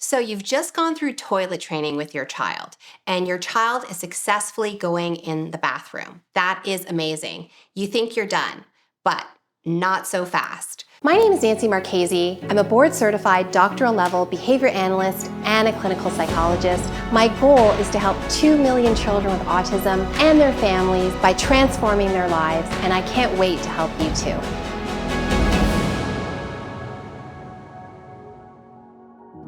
So you've just gone through toilet training with your child, and your child is successfully going in the bathroom. That is amazing. You think you're done, but not so fast. My name is Nancy Marchese. I'm a board-certified doctoral level behavior analyst and a clinical psychologist. My goal is to help 2 million children with autism and their families by transforming their lives, and I can't wait to help you too.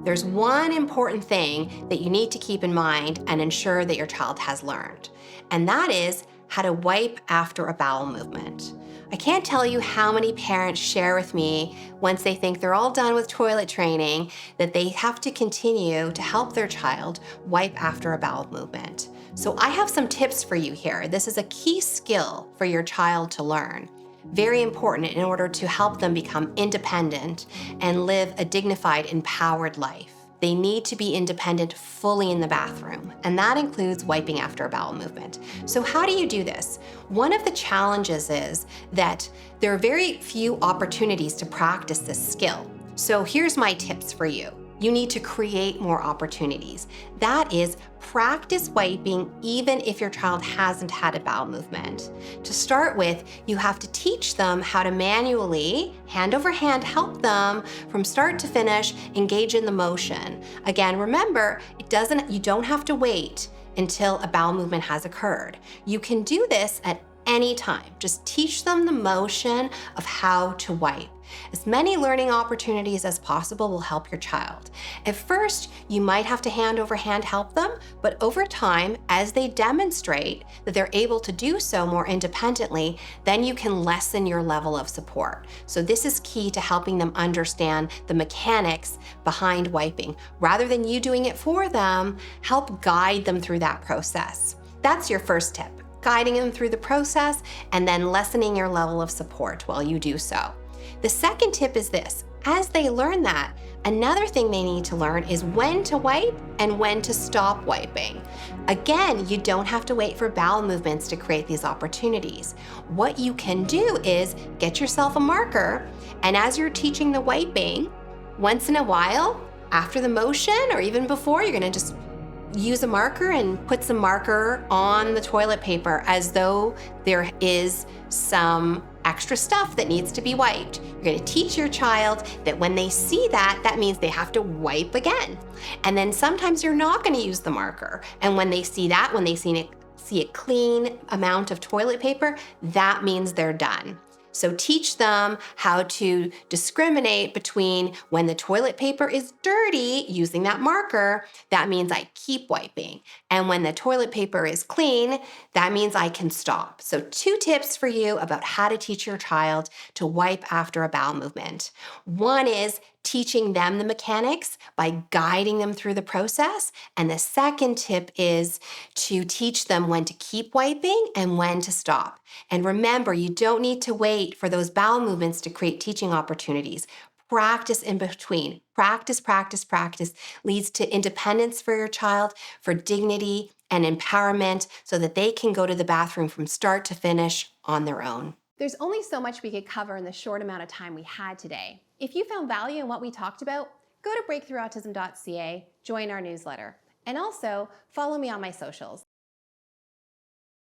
There's one important thing that you need to keep in mind and ensure that your child has learned, and that is how to wipe after a bowel movement. I can't tell you how many parents share with me once they think they're all done with toilet training that they have to continue to help their child wipe after a bowel movement. So I have some tips for you here. This is a key skill for your child to learn. Very important in order to help them become independent and live a dignified, empowered life. They need to be independent fully in the bathroom, and that includes wiping after a bowel movement. So how do you do this? One of the challenges is that there are very few opportunities to practice this skill. So here's my tips for you. You need to create more opportunities. That is, practice wiping even if your child hasn't had a bowel movement. To start with, you have to teach them how to manually, hand over hand, help them from start to finish, engage in the motion. Again, remember, you don't have to wait until a bowel movement has occurred. You can do this at any time. Just teach them the motion of how to wipe. As many learning opportunities as possible will help your child. At first, you might have to hand over hand help them, but over time, as they demonstrate that they're able to do so more independently, then you can lessen your level of support. So this is key to helping them understand the mechanics behind wiping. Rather than you doing it for them, help guide them through that process. That's your first tip, guiding them through the process and then lessening your level of support while you do so. The second tip is this: as they learn that, another thing they need to learn is when to wipe and when to stop wiping. Again, you don't have to wait for bowel movements to create these opportunities. What you can do is get yourself a marker, and as you're teaching the wiping, once in a while, after the motion or even before, you're gonna just use a marker and put some marker on the toilet paper as though there is some extra stuff that needs to be wiped. You're going to teach your child that when they see that, that means they have to wipe again. And then sometimes you're not going to use the marker. And when they see that, when they see a clean amount of toilet paper, that means they're done. So teach them how to discriminate between when the toilet paper is dirty, using that marker, that means I keep wiping. And when the toilet paper is clean, that means I can stop. So 2 tips for you about how to teach your child to wipe after a bowel movement. One is teaching them the mechanics by guiding them through the process. And the second tip is to teach them when to keep wiping and when to stop. And remember, you don't need to wait for those bowel movements to create teaching opportunities. Practice in between. Practice, practice, practice leads to independence for your child, for dignity and empowerment, so that they can go to the bathroom from start to finish on their own. There's only so much we could cover in the short amount of time we had today. If you found value in what we talked about, go to breakthroughautism.ca, join our newsletter, and also follow me on my socials.